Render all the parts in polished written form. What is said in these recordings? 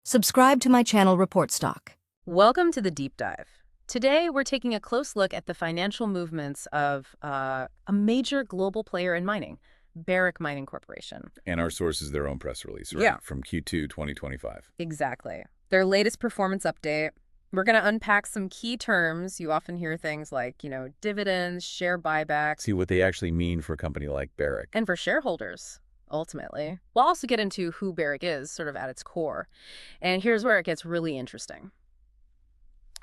Subscribe to my channel Report Stock. Welcome to the Deep Dive. Today, we're taking a close look at the financial movements of a major global player in mining, Barrick Mining Corporation. And our source is their own press release, right? Yeah. From Q2 2025. Exactly. Their latest performance update. We're going to unpack some key terms. You often hear things like, dividends, share buybacks. See what they actually mean for a company like Barrick. And for shareholders, ultimately. We'll also get into who Barrick is, sort of at its core. And here's where it gets really interesting.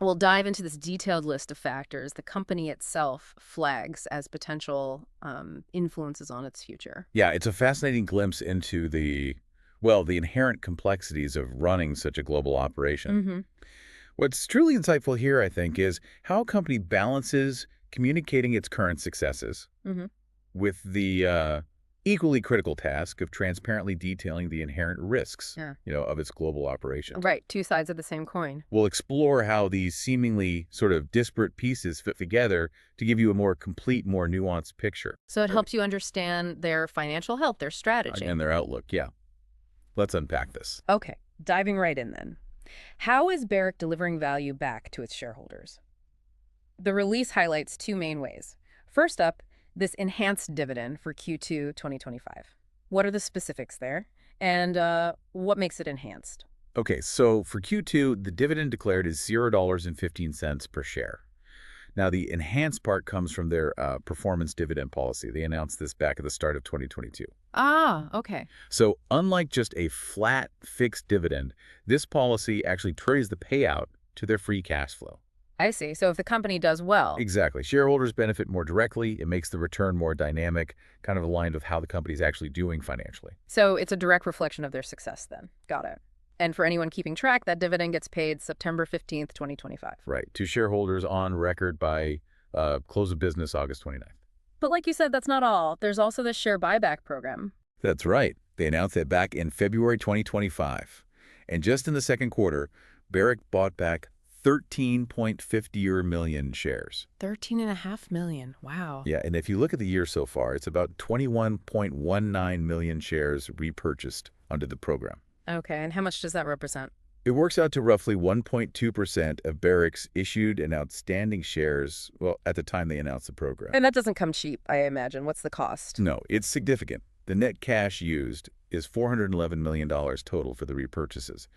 We'll dive into this detailed list of factors the company itself flags as potential influences on its future. Yeah, it's a fascinating glimpse into the inherent complexities of running such a global operation. Mm-hmm. What's truly insightful here, I think, is how a company balances communicating its current successes Mm-hmm. with the equally critical task of transparently detailing the inherent risks, of its global operation. Right, two sides of the same coin. We'll explore how these seemingly sort of disparate pieces fit together to give you a more complete, more nuanced picture. So it helps you understand their financial health, their strategy. And their outlook, yeah. Let's unpack this. Okay, diving right in then. How is Barrick delivering value back to its shareholders? The release highlights two main ways. First up, this enhanced dividend for Q2 2025. What are the specifics there? And what makes it enhanced? Okay, so for Q2, the dividend declared is $0.15 per share. Now, the enhanced part comes from their performance dividend policy. They announced this back at the start of 2022. Ah, okay. So unlike just a flat, fixed dividend, this policy actually ties the payout to their free cash flow. I see. So if the company does well. Exactly. Shareholders benefit more directly. It makes the return more dynamic, kind of aligned with how the company is actually doing financially. So it's a direct reflection of their success then. Got it. And for anyone keeping track, that dividend gets paid September 15th, 2025. Right. To shareholders on record by close of business August 29th. But like you said, that's not all. There's also the share buyback program. That's right. They announced that back in February 2025. And just in the second quarter, Barrick bought back 13.50 million shares. 13.5 million. Wow. Yeah, and if you look at the year so far, it's about 21.19 million shares repurchased under the program. Okay, and how much does that represent? It works out to roughly 1.2% of Barrick's issued and outstanding shares, at the time they announced the program. And that doesn't come cheap, I imagine. What's the cost? No, it's significant. The net cash used is $411 million total for the repurchases,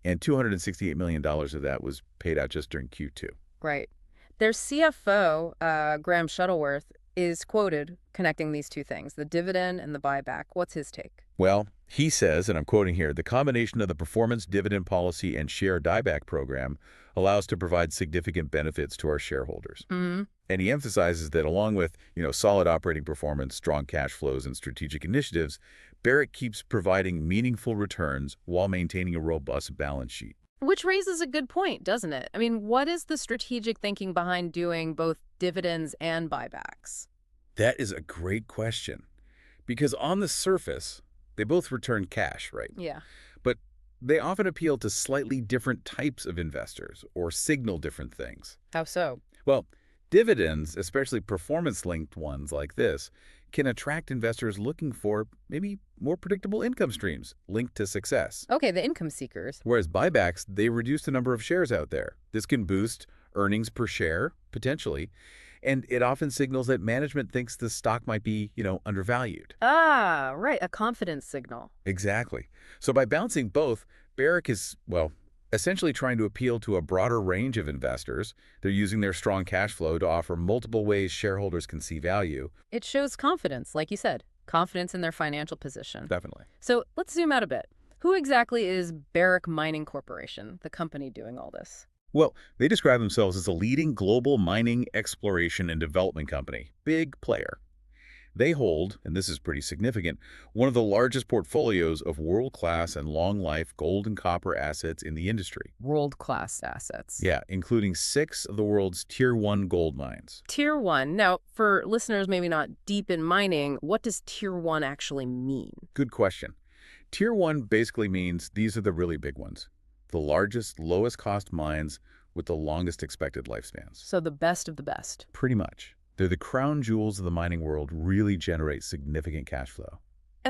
and $268 million of that was paid out just during Q2. Right. Their CFO, Graham Shuttleworth, is quoted connecting these two things, the dividend and the buyback. What's his take? Well, he says, and I'm quoting here, the combination of the performance dividend policy and share buyback program allows to provide significant benefits to our shareholders. Mm-hmm. And he emphasizes that along with, solid operating performance, strong cash flows, and strategic initiatives, Barrick keeps providing meaningful returns while maintaining a robust balance sheet. Which raises a good point, doesn't it? I mean, what is the strategic thinking behind doing both dividends and buybacks? That is a great question. Because on the surface, they both return cash, right? Yeah. But they often appeal to slightly different types of investors or signal different things. How so? Well, dividends, especially performance-linked ones like this, can attract investors looking for maybe more predictable income streams linked to success. Okay, the income seekers. Whereas buybacks, they reduce the number of shares out there. This can boost earnings per share, potentially, and it often signals that management thinks the stock might be, undervalued. Ah, right, a confidence signal. Exactly. So by balancing both, Barrick is, essentially trying to appeal to a broader range of investors. They're using their strong cash flow to offer multiple ways shareholders can see value. It shows confidence, like you said, confidence in their financial position. Definitely. So let's zoom out a bit. Who exactly is Barrick Mining Corporation, the company doing all this? Well, they describe themselves as a leading global mining exploration and development company. Big player. They hold, and this is pretty significant, one of the largest portfolios of world-class and long-life gold and copper assets in the industry. World-class assets. Yeah, including 6 of the world's Tier 1 gold mines. Tier 1. Now, for listeners maybe not deep in mining, what does Tier 1 actually mean? Good question. Tier 1 basically means these are the really big ones. The largest, lowest-cost mines with the longest expected lifespans. So the best of the best. Pretty much. They're the crown jewels of the mining world, really generate significant cash flow.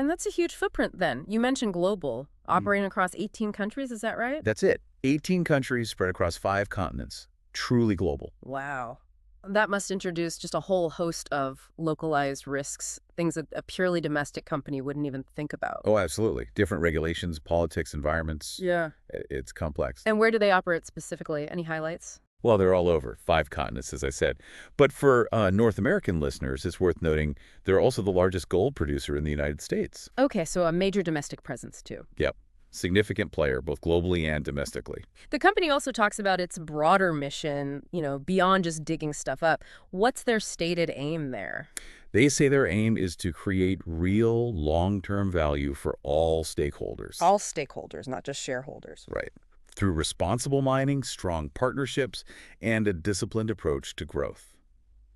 And that's a huge footprint then. You mentioned global, operating across 18 countries, is that right? That's it. 18 countries spread across 5 continents. Truly global. Wow. That must introduce just a whole host of localized risks, things that a purely domestic company wouldn't even think about. Oh, absolutely. Different regulations, politics, environments. Yeah. It's complex. And where do they operate specifically? Any highlights? Well, they're all over, 5 continents, as I said. But for North American listeners, it's worth noting they're also the largest gold producer in the United States. Okay, so a major domestic presence too. Yep. Significant player, both globally and domestically. The company also talks about its broader mission, beyond just digging stuff up. What's their stated aim there? They say their aim is to create real long-term value for all stakeholders. All stakeholders, not just shareholders. Right. Through responsible mining, strong partnerships, and a disciplined approach to growth.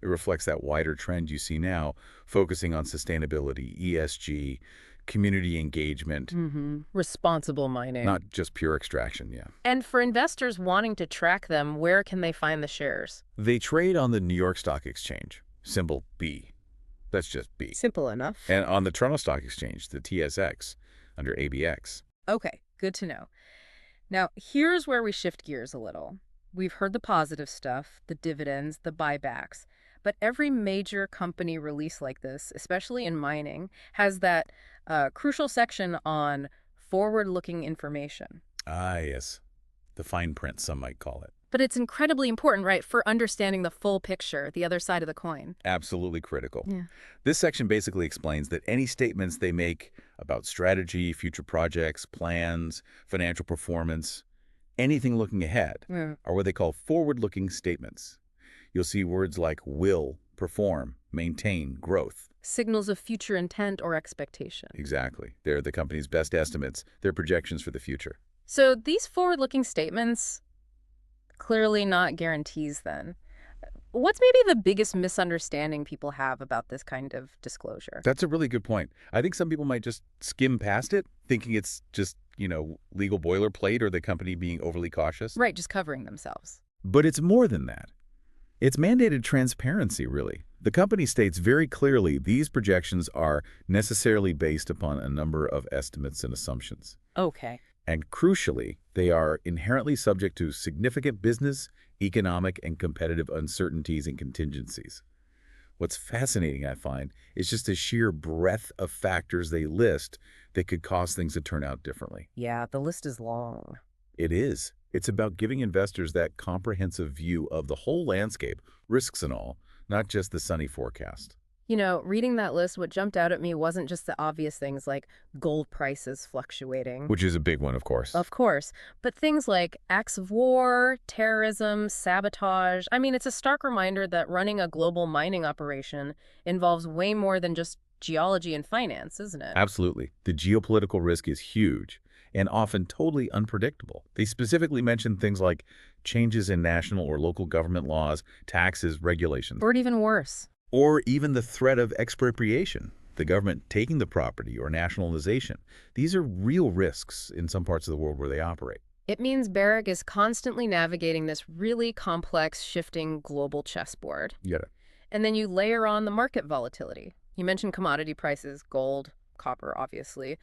It reflects that wider trend you see now, focusing on sustainability, ESG, community engagement, Responsible mining. not just pure extraction, yeah. And for investors wanting to track them, where can they find the shares? They trade on the New York Stock Exchange, symbol B. That's just B. Simple enough. And on the Toronto Stock Exchange, the TSX, under ABX. Okay, good to know. Now, here's where we shift gears a little. We've heard the positive stuff, the dividends, the buybacks, but every major company release like this, especially in mining, has that crucial section on forward-looking information. Ah, yes. The fine print, some might call it. But it's incredibly important, right, for understanding the full picture, the other side of the coin. Absolutely critical. Yeah. This section basically explains that any statements they make about strategy, future projects, plans, financial performance, anything looking ahead, are what they call forward-looking statements. You'll see words like will, perform, maintain, growth. Signals of future intent or expectation. Exactly. They're the company's best estimates, their projections for the future. So these forward-looking statements, clearly not guarantees then. What's maybe the biggest misunderstanding people have about this kind of disclosure? That's a really good point. I think some people might just skim past it, thinking it's just, legal boilerplate or the company being overly cautious. Right, just covering themselves. But it's more than that. It's mandated transparency, really. The company states very clearly these projections are necessarily based upon a number of estimates and assumptions. Okay. And crucially, they are inherently subject to significant business, economic, and competitive uncertainties and contingencies. What's fascinating, I find, is just the sheer breadth of factors they list that could cause things to turn out differently. Yeah, the list is long. It is. It's about giving investors that comprehensive view of the whole landscape, risks and all, not just the sunny forecast. Reading that list, what jumped out at me wasn't just the obvious things like gold prices fluctuating. Which is a big one, of course. Of course. But things like acts of war, terrorism, sabotage. I mean, it's a stark reminder that running a global mining operation involves way more than just geology and finance, isn't it? Absolutely. The geopolitical risk is huge and often totally unpredictable. They specifically mention things like changes in national or local government laws, taxes, regulations. Or even worse. Or even the threat of expropriation, the government taking the property, or nationalization. These are real risks in some parts of the world where they operate. It means Barrick is constantly navigating this really complex, shifting global chessboard. You got it. And then you layer on the market volatility. You mentioned commodity prices, gold, copper, obviously.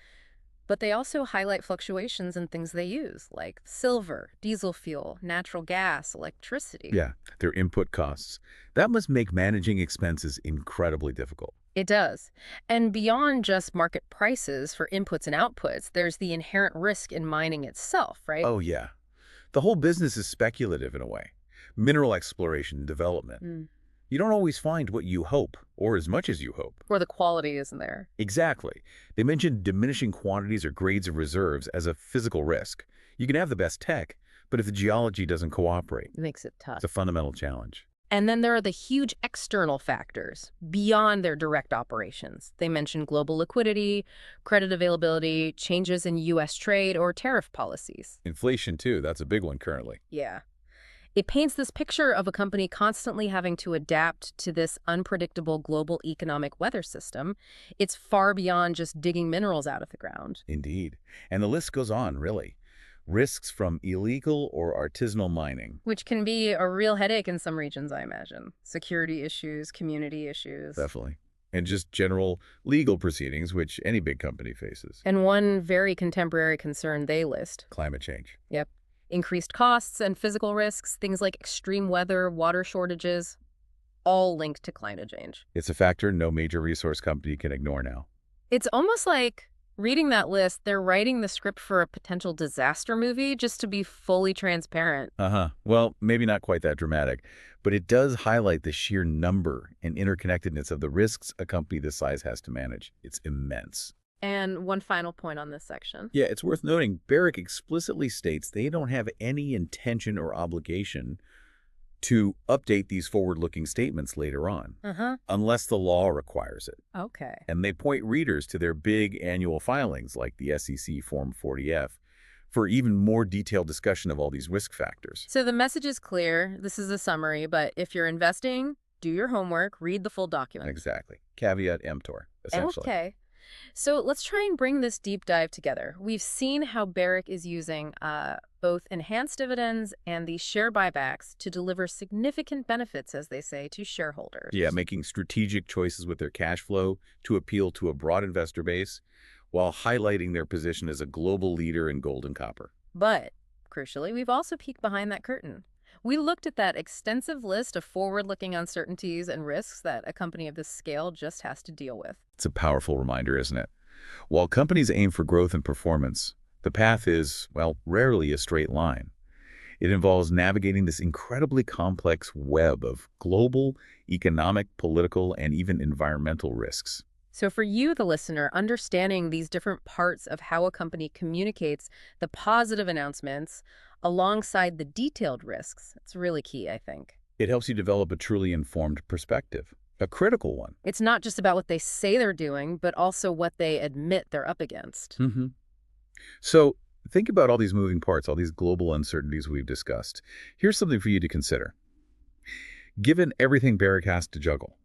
But they also highlight fluctuations in things they use, like silver, diesel fuel, natural gas, electricity. Yeah, their input costs. That must make managing expenses incredibly difficult. It does. And beyond just market prices for inputs and outputs, there's the inherent risk in mining itself, right? Oh, yeah. The whole business is speculative in a way. Mineral exploration and development. You don't always find what you hope, or as much as you hope. Or the quality isn't there. Exactly. They mentioned diminishing quantities or grades of reserves as a physical risk. You can have the best tech, but if the geology doesn't cooperate, It makes it tough. it's a fundamental challenge. And then there are the huge external factors beyond their direct operations. They mention global liquidity, credit availability, changes in U.S. trade, or tariff policies. Inflation, too, that's a big one currently. Yeah. It paints this picture of a company constantly having to adapt to this unpredictable global economic weather system. It's far beyond just digging minerals out of the ground. Indeed. And the list goes on, really. Risks from illegal or artisanal mining. Which can be a real headache in some regions, I imagine. Security issues, community issues. Definitely. and just general legal proceedings, which any big company faces. And one very contemporary concern they list. Climate change. Yep. Increased costs and physical risks, things like extreme weather, water shortages, all linked to climate change. It's a factor no major resource company can ignore now. It's almost like reading that list, they're writing the script for a potential disaster movie just to be fully transparent. Well, maybe not quite that dramatic, but it does highlight the sheer number and interconnectedness of the risks a company this size has to manage. It's immense. And one final point on this section. Yeah, it's worth noting, Barrick explicitly states they don't have any intention or obligation to update these forward-looking statements later on, unless the law requires it. Okay. And they point readers to their big annual filings, like the SEC Form 40F, for even more detailed discussion of all these risk factors. So the message is clear. This is a summary, but if you're investing, do your homework, read the full document. Exactly. Caveat emptor, essentially. Okay. So let's try and bring this deep dive together. We've seen how Barrick is using both enhanced dividends and these share buybacks to deliver significant benefits, as they say, to shareholders. Yeah, making strategic choices with their cash flow to appeal to a broad investor base while highlighting their position as a global leader in gold and copper. But, crucially, we've also peeked behind that curtain. We looked at that extensive list of forward-looking uncertainties and risks that a company of this scale just has to deal with. It's a powerful reminder, isn't it? While companies aim for growth and performance, the path is, well, rarely a straight line. It involves navigating this incredibly complex web of global, economic, political, and even environmental risks. So for you, the listener, understanding these different parts of how a company communicates the positive announcements alongside the detailed risks, it's really key, I think. It helps you develop a truly informed perspective, a critical one. It's not just about what they say they're doing, but also what they admit they're up against. So think about all these moving parts, all these global uncertainties we've discussed. Here's something for you to consider. Given everything Barrick has to juggle,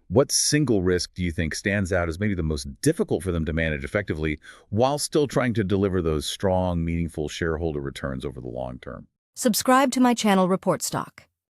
what single risk do you think stands out as maybe the most difficult for them to manage effectively while still trying to deliver those strong, meaningful shareholder returns over the long term? Subscribe to my channel Report Stock.